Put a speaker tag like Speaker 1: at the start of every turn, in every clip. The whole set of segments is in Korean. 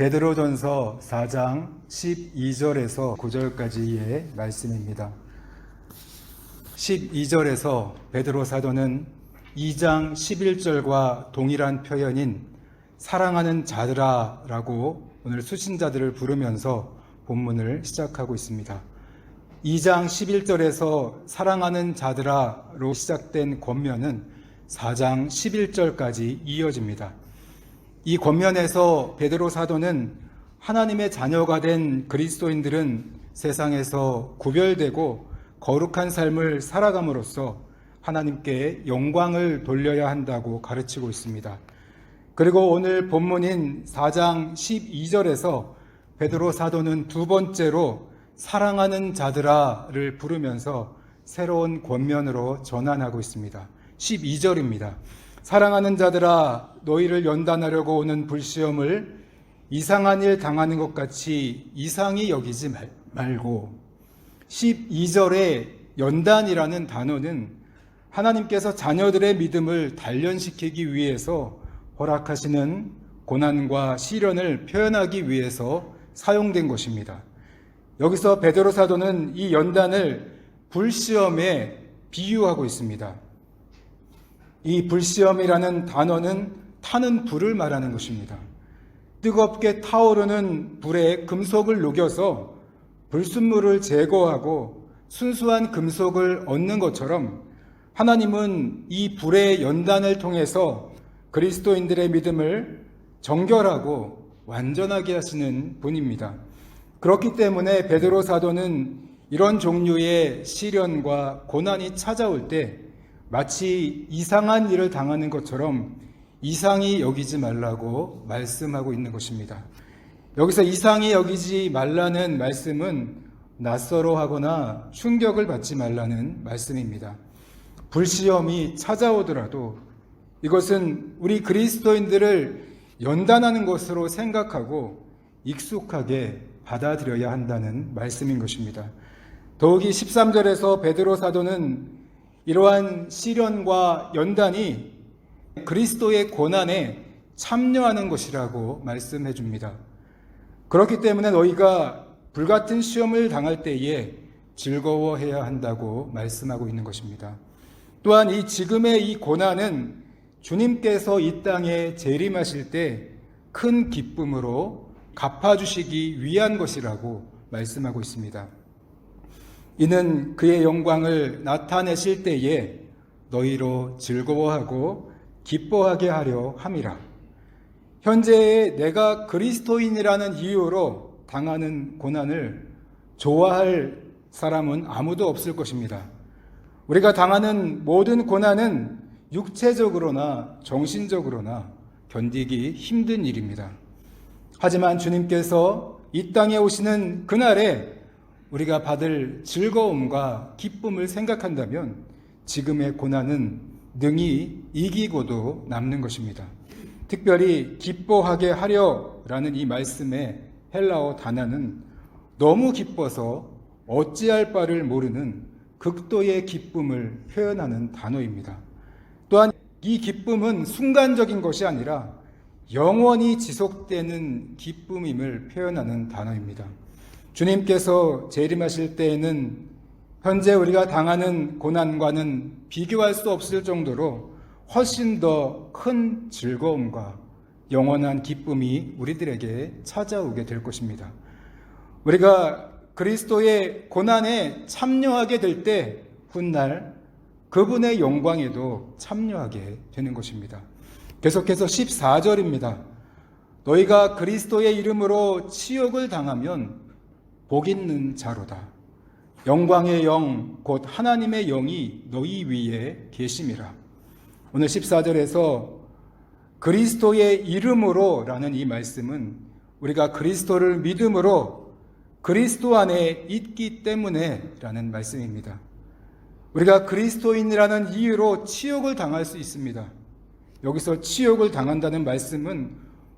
Speaker 1: 베드로전서 4장 12절에서 9절까지의 말씀입니다. 12절에서 베드로 사도는 2장 11절과 동일한 표현인 사랑하는 자들아 라고 오늘 수신자들을 부르면서 본문을 시작하고 있습니다. 2장 11절에서 사랑하는 자들아로 시작된 권면은 4장 11절까지 이어집니다. 이 권면에서 베드로 사도는 하나님의 자녀가 된 그리스도인들은 세상에서 구별되고 거룩한 삶을 살아감으로써 하나님께 영광을 돌려야 한다고 가르치고 있습니다. 그리고 오늘 본문인 4장 12절에서 베드로 사도는 두 번째로 사랑하는 자들아를 부르면서 새로운 권면으로 전환하고 있습니다. 12절입니다. 사랑하는 자들아, 너희를 연단하려고 오는 불시험을 이상한 일 당하는 것 같이 이상히 여기지 말고, 12절의 연단이라는 단어는 하나님께서 자녀들의 믿음을 단련시키기 위해서 허락하시는 고난과 시련을 표현하기 위해서 사용된 것입니다. 여기서 베드로 사도는 이 연단을 불시험에 비유하고 있습니다. 이 불시험이라는 단어는 타는 불을 말하는 것입니다. 뜨겁게 타오르는 불에 금속을 녹여서 불순물을 제거하고 순수한 금속을 얻는 것처럼 하나님은 이 불의 연단을 통해서 그리스도인들의 믿음을 정결하고 완전하게 하시는 분입니다. 그렇기 때문에 베드로 사도는 이런 종류의 시련과 고난이 찾아올 때 마치 이상한 일을 당하는 것처럼 이상히 여기지 말라고 말씀하고 있는 것입니다. 여기서 이상히 여기지 말라는 말씀은 낯설어하거나 충격을 받지 말라는 말씀입니다. 불시험이 찾아오더라도 이것은 우리 그리스도인들을 연단하는 것으로 생각하고 익숙하게 받아들여야 한다는 말씀인 것입니다. 더욱이 13절에서 베드로 사도는 이러한 시련과 연단이 그리스도의 고난에 참여하는 것이라고 말씀해 줍니다. 그렇기 때문에 너희가 불같은 시험을 당할 때에 즐거워해야 한다고 말씀하고 있는 것입니다. 또한 이 지금의 이 고난은 주님께서 이 땅에 재림하실 때 큰 기쁨으로 갚아주시기 위한 것이라고 말씀하고 있습니다. 이는 그의 영광을 나타내실 때에 너희로 즐거워하고 기뻐하게 하려 함이라. 현재의 내가 그리스도인이라는 이유로 당하는 고난을 좋아할 사람은 아무도 없을 것입니다. 우리가 당하는 모든 고난은 육체적으로나 정신적으로나 견디기 힘든 일입니다. 하지만 주님께서 이 땅에 오시는 그날에 우리가 받을 즐거움과 기쁨을 생각한다면 지금의 고난은 능히 이기고도 남는 것입니다. 특별히 기뻐하게 하려라는 이 말씀의 헬라어 단어는 너무 기뻐서 어찌할 바를 모르는 극도의 기쁨을 표현하는 단어입니다. 또한 이 기쁨은 순간적인 것이 아니라 영원히 지속되는 기쁨임을 표현하는 단어입니다. 주님께서 재림하실 때에는 현재 우리가 당하는 고난과는 비교할 수 없을 정도로 훨씬 더 큰 즐거움과 영원한 기쁨이 우리들에게 찾아오게 될 것입니다. 우리가 그리스도의 고난에 참여하게 될 때 훗날 그분의 영광에도 참여하게 되는 것입니다. 계속해서 14절입니다. 너희가 그리스도의 이름으로 치욕을 당하면 복 있는 자로다. 영광의 영 곧 하나님의 영이 너희 위에 계심이라. 오늘 14절에서 그리스도의 이름으로 라는 이 말씀은 우리가 그리스도를 믿음으로 그리스도 안에 있기 때문에 라는 말씀입니다. 우리가 그리스도인이라는 이유로 치욕을 당할 수 있습니다. 여기서 치욕을 당한다는 말씀은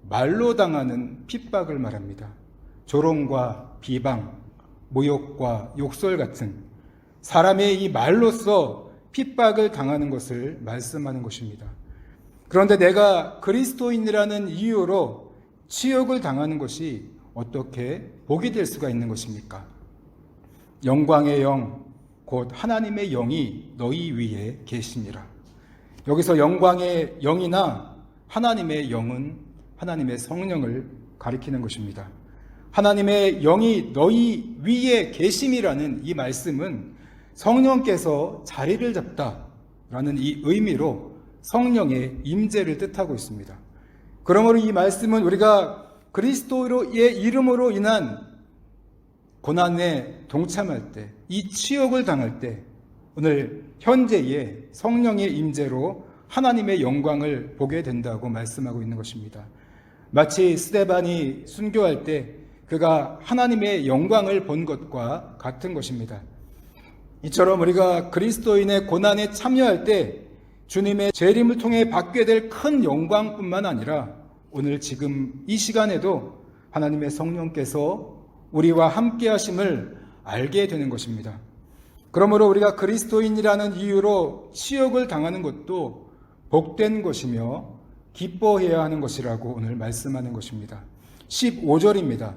Speaker 1: 말로 당하는 핍박을 말합니다. 조롱과 비방, 모욕과 욕설 같은 사람의 이 말로써 핍박을 당하는 것을 말씀하는 것입니다. 그런데 내가 그리스도인이라는 이유로 치욕을 당하는 것이 어떻게 복이 될 수가 있는 것입니까? 영광의 영, 곧 하나님의 영이 너희 위에 계시니라. 여기서 영광의 영이나 하나님의 영은 하나님의 성령을 가리키는 것입니다. 하나님의 영이 너희 위에 계심이라는 이 말씀은 성령께서 자리를 잡다라는 이 의미로 성령의 임재를 뜻하고 있습니다. 그러므로 이 말씀은 우리가 그리스도의 이름으로 인한 고난에 동참할 때, 이 치욕을 당할 때 오늘 현재의 성령의 임재로 하나님의 영광을 보게 된다고 말씀하고 있는 것입니다. 마치 스데반이 순교할 때 그가 하나님의 영광을 본 것과 같은 것입니다. 이처럼 우리가 그리스도인의 고난에 참여할 때 주님의 재림을 통해 받게 될 큰 영광뿐만 아니라 오늘 지금 이 시간에도 하나님의 성령께서 우리와 함께 하심을 알게 되는 것입니다. 그러므로 우리가 그리스도인이라는 이유로 치욕을 당하는 것도 복된 것이며 기뻐해야 하는 것이라고 오늘 말씀하는 것입니다. 15절입니다.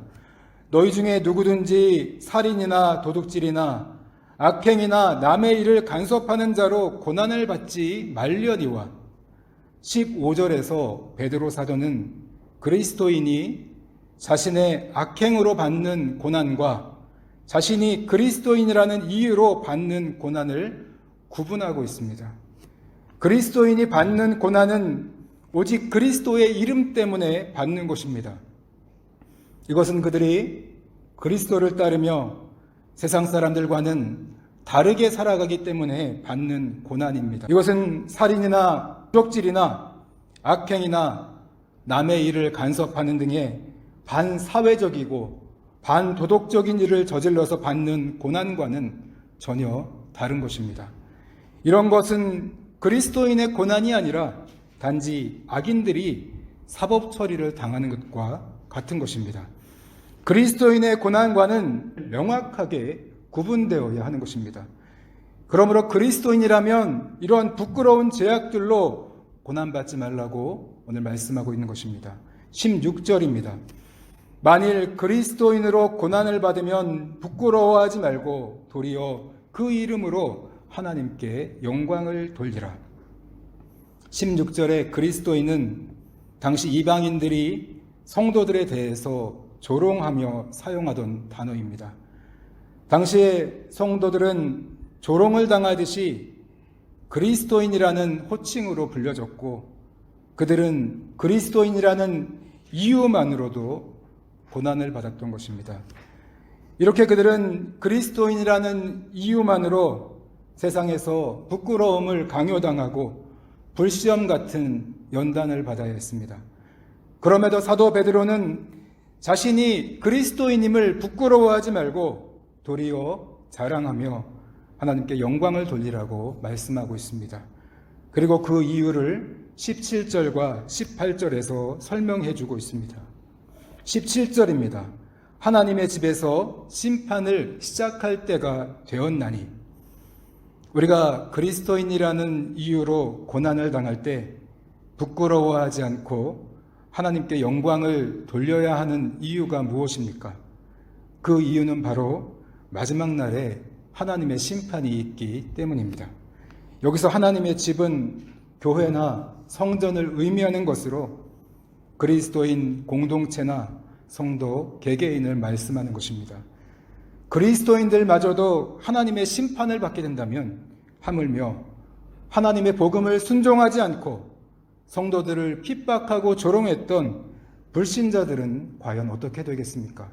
Speaker 1: 너희 중에 누구든지 살인이나 도둑질이나 악행이나 남의 일을 간섭하는 자로 고난을 받지 말려니와. 15절에서 베드로 사도는 그리스도인이 자신의 악행으로 받는 고난과 자신이 그리스도인이라는 이유로 받는 고난을 구분하고 있습니다. 그리스도인이 받는 고난은 오직 그리스도의 이름 때문에 받는 것입니다. 이것은 그들이 그리스도를 따르며 세상 사람들과는 다르게 살아가기 때문에 받는 고난입니다. 이것은 살인이나 도둑질이나 악행이나 남의 일을 간섭하는 등의 반사회적이고 반도덕적인 일을 저질러서 받는 고난과는 전혀 다른 것입니다. 이런 것은 그리스도인의 고난이 아니라 단지 악인들이 사법 처리를 당하는 것과 같은 것입니다. 그리스도인의 고난과는 명확하게 구분되어야 하는 것입니다. 그러므로 그리스도인이라면 이런 부끄러운 죄악들로 고난받지 말라고 오늘 말씀하고 있는 것입니다. 16절입니다. 만일 그리스도인으로 고난을 받으면 부끄러워하지 말고 도리어 그 이름으로 하나님께 영광을 돌리라. 16절에 그리스도인은 당시 이방인들이 성도들에 대해서 조롱하며 사용하던 단어입니다. 당시에 성도들은 조롱을 당하듯이 그리스도인이라는 호칭으로 불려졌고 그들은 그리스도인이라는 이유만으로도 고난을 받았던 것입니다. 이렇게 그들은 그리스도인이라는 이유만으로 세상에서 부끄러움을 강요당하고 불시험 같은 연단을 받아야 했습니다. 그럼에도 사도 베드로는 자신이 그리스도인임을 부끄러워하지 말고 도리어 자랑하며 하나님께 영광을 돌리라고 말씀하고 있습니다. 그리고 그 이유를 17절과 18절에서 설명해 주고 있습니다. 17절입니다. 하나님의 집에서 심판을 시작할 때가 되었나니. 우리가 그리스도인이라는 이유로 고난을 당할 때 부끄러워하지 않고 하나님께 영광을 돌려야 하는 이유가 무엇입니까? 그 이유는 바로 마지막 날에 하나님의 심판이 있기 때문입니다. 여기서 하나님의 집은 교회나 성전을 의미하는 것으로 그리스도인 공동체나 성도 개개인을 말씀하는 것입니다. 그리스도인들마저도 하나님의 심판을 받게 된다면 하물며 하나님의 복음을 순종하지 않고 성도들을 핍박하고 조롱했던 불신자들은 과연 어떻게 되겠습니까?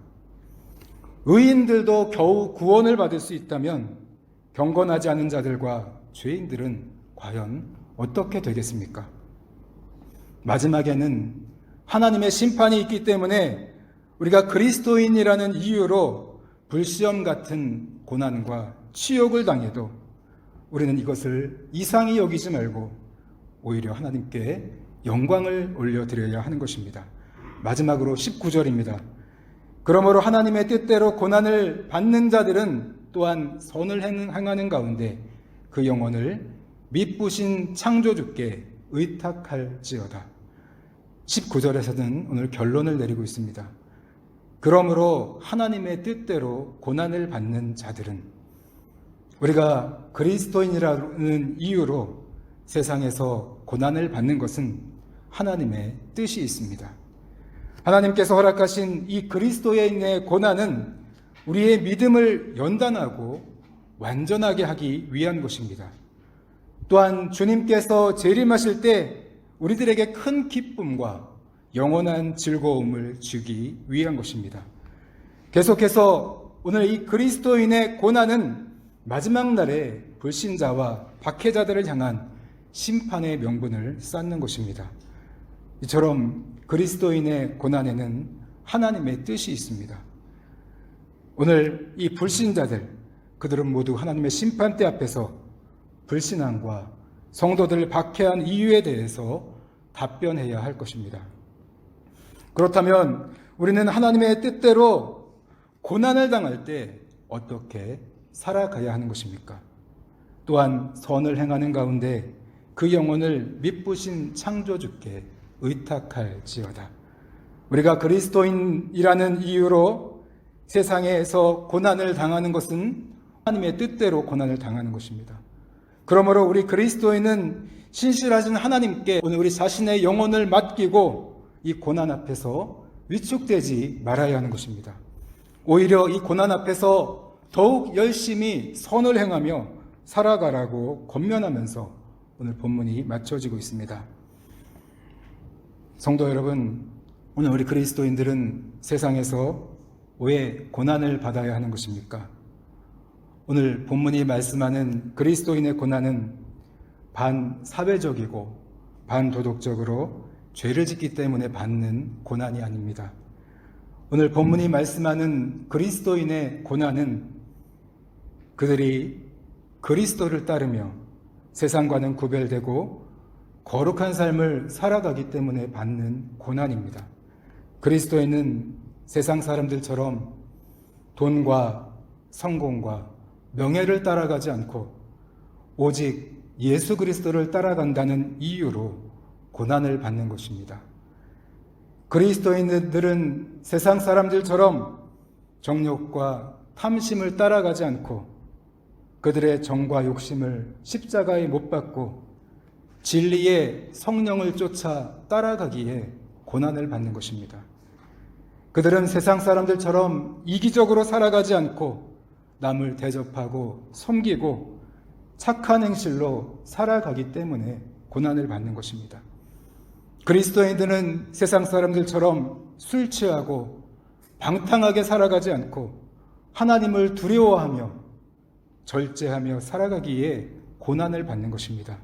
Speaker 1: 의인들도 겨우 구원을 받을 수 있다면 경건하지 않은 자들과 죄인들은 과연 어떻게 되겠습니까? 마지막에는 하나님의 심판이 있기 때문에 우리가 그리스도인이라는 이유로 불시험 같은 고난과 치욕을 당해도 우리는 이것을 이상히 여기지 말고 오히려 하나님께 영광을 올려드려야 하는 것입니다. 마지막으로 19절입니다. 그러므로 하나님의 뜻대로 고난을 받는 자들은 또한 선을 행하는 가운데 그 영혼을 미쁘신 창조주께 의탁할지어다. 19절에서는 오늘 결론을 내리고 있습니다. 그러므로 하나님의 뜻대로 고난을 받는 자들은, 우리가 그리스도인이라는 이유로 세상에서 고난을 받는 것은 하나님의 뜻이 있습니다. 하나님께서 허락하신 이 그리스도인의 고난은 우리의 믿음을 연단하고 완전하게 하기 위한 것입니다. 또한 주님께서 재림하실 때 우리들에게 큰 기쁨과 영원한 즐거움을 주기 위한 것입니다. 계속해서 오늘 이 그리스도인의 고난은 마지막 날에 불신자와 박해자들을 향한 심판의 명분을 쌓는 것입니다. 이처럼 그리스도인의 고난에는 하나님의 뜻이 있습니다. 오늘 이 불신자들, 그들은 모두 하나님의 심판대 앞에서 불신앙과 성도들을 박해한 이유에 대해서 답변해야 할 것입니다. 그렇다면 우리는 하나님의 뜻대로 고난을 당할 때 어떻게 살아가야 하는 것입니까? 또한 선을 행하는 가운데 그 영혼을 미쁘신 창조주께 의탁할지어다. 우리가 그리스도인이라는 이유로 세상에서 고난을 당하는 것은 하나님의 뜻대로 고난을 당하는 것입니다. 그러므로 우리 그리스도인은 신실하신 하나님께 오늘 우리 자신의 영혼을 맡기고 이 고난 앞에서 위축되지 말아야 하는 것입니다. 오히려 이 고난 앞에서 더욱 열심히 선을 행하며 살아가라고 권면하면서 오늘 본문이 맞춰지고 있습니다. 성도 여러분, 오늘 우리 그리스도인들은 세상에서 왜 고난을 받아야 하는 것입니까? 오늘 본문이 말씀하는 그리스도인의 고난은 반 사회적이고 반 도덕적으로 죄를 짓기 때문에 받는 고난이 아닙니다. 오늘 본문이 말씀하는 그리스도인의 고난은 그들이 그리스도를 따르며 세상과는 구별되고 거룩한 삶을 살아가기 때문에 받는 고난입니다. 그리스도인은 세상 사람들처럼 돈과 성공과 명예를 따라가지 않고 오직 예수 그리스도를 따라간다는 이유로 고난을 받는 것입니다. 그리스도인들은 세상 사람들처럼 정욕과 탐심을 따라가지 않고 그들의 정과 욕심을 십자가에 못 박고 진리의 성령을 쫓아 따라가기에 고난을 받는 것입니다. 그들은 세상 사람들처럼 이기적으로 살아가지 않고 남을 대접하고 섬기고 착한 행실로 살아가기 때문에 고난을 받는 것입니다. 그리스도인들은 세상 사람들처럼 술 취하고 방탕하게 살아가지 않고 하나님을 두려워하며 절제하며 살아가기에 고난을 받는 것입니다.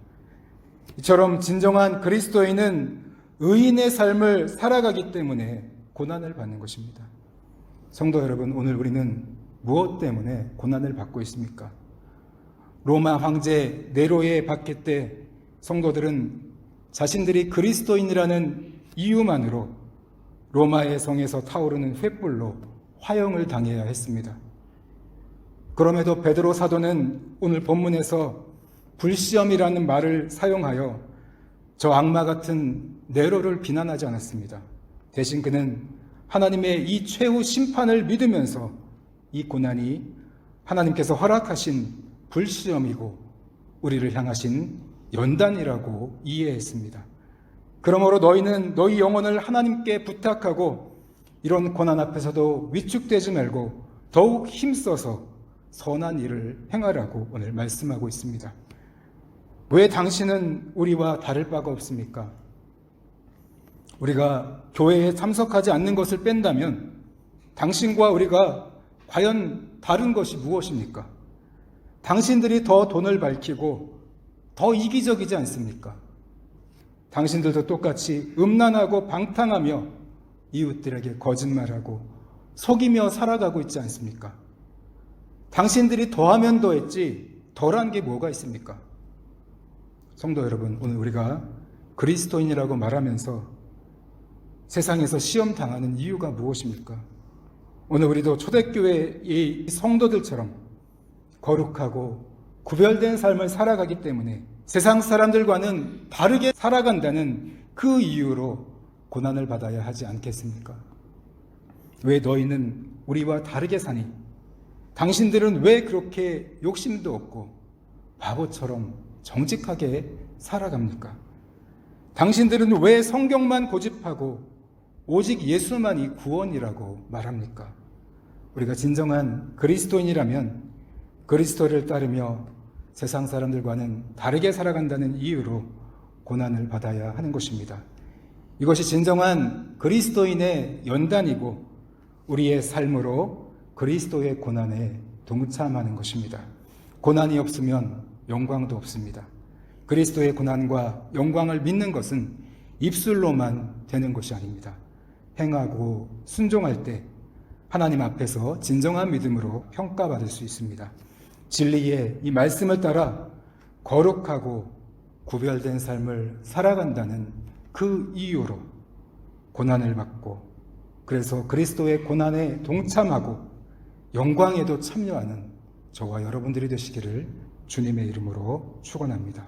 Speaker 1: 이처럼 진정한 그리스도인은 의인의 삶을 살아가기 때문에 고난을 받는 것입니다. 성도 여러분, 오늘 우리는 무엇 때문에 고난을 받고 있습니까? 로마 황제 네로의 박해 때 성도들은 자신들이 그리스도인이라는 이유만으로 로마의 성에서 타오르는 횃불로 화형을 당해야 했습니다. 그럼에도 베드로 사도는 오늘 본문에서 불시험이라는 말을 사용하여 저 악마 같은 네로를 비난하지 않았습니다. 대신 그는 하나님의 이 최후 심판을 믿으면서 이 고난이 하나님께서 허락하신 불시험이고 우리를 향하신 연단이라고 이해했습니다. 그러므로 너희는 너희 영혼을 하나님께 부탁하고 이런 고난 앞에서도 위축되지 말고 더욱 힘써서 선한 일을 행하라고 오늘 말씀하고 있습니다. 왜 당신은 우리와 다를 바가 없습니까? 우리가 교회에 참석하지 않는 것을 뺀다면 당신과 우리가 과연 다른 것이 무엇입니까? 당신들이 더 돈을 밝히고 더 이기적이지 않습니까? 당신들도 똑같이 음란하고 방탕하며 이웃들에게 거짓말하고 속이며 살아가고 있지 않습니까? 당신들이 더하면 더했지 덜한 게 뭐가 있습니까? 성도 여러분, 오늘 우리가 그리스도인이라고 말하면서 세상에서 시험 당하는 이유가 무엇입니까? 오늘 우리도 초대교회의 성도들처럼 거룩하고 구별된 삶을 살아가기 때문에 세상 사람들과는 다르게 살아간다는 그 이유로 고난을 받아야 하지 않겠습니까? 왜 너희는 우리와 다르게 사니? 당신들은 왜 그렇게 욕심도 없고 바보처럼 정직하게 살아갑니까? 당신들은 왜 성경만 고집하고 오직 예수만이 구원이라고 말합니까? 우리가 진정한 그리스도인이라면 그리스도를 따르며 세상 사람들과는 다르게 살아간다는 이유로 고난을 받아야 하는 것입니다. 이것이 진정한 그리스도인의 연단이고 우리의 삶으로 그리스도의 고난에 동참하는 것입니다. 고난이 없으면 영광도 없습니다. 그리스도의 고난과 영광을 믿는 것은 입술로만 되는 것이 아닙니다. 행하고 순종할 때 하나님 앞에서 진정한 믿음으로 평가받을 수 있습니다. 진리의 이 말씀을 따라 거룩하고 구별된 삶을 살아간다는 그 이유로 고난을 받고 그래서 그리스도의 고난에 동참하고 영광에도 참여하는 저와 여러분들이 되시기를 주님의 이름으로 축원합니다.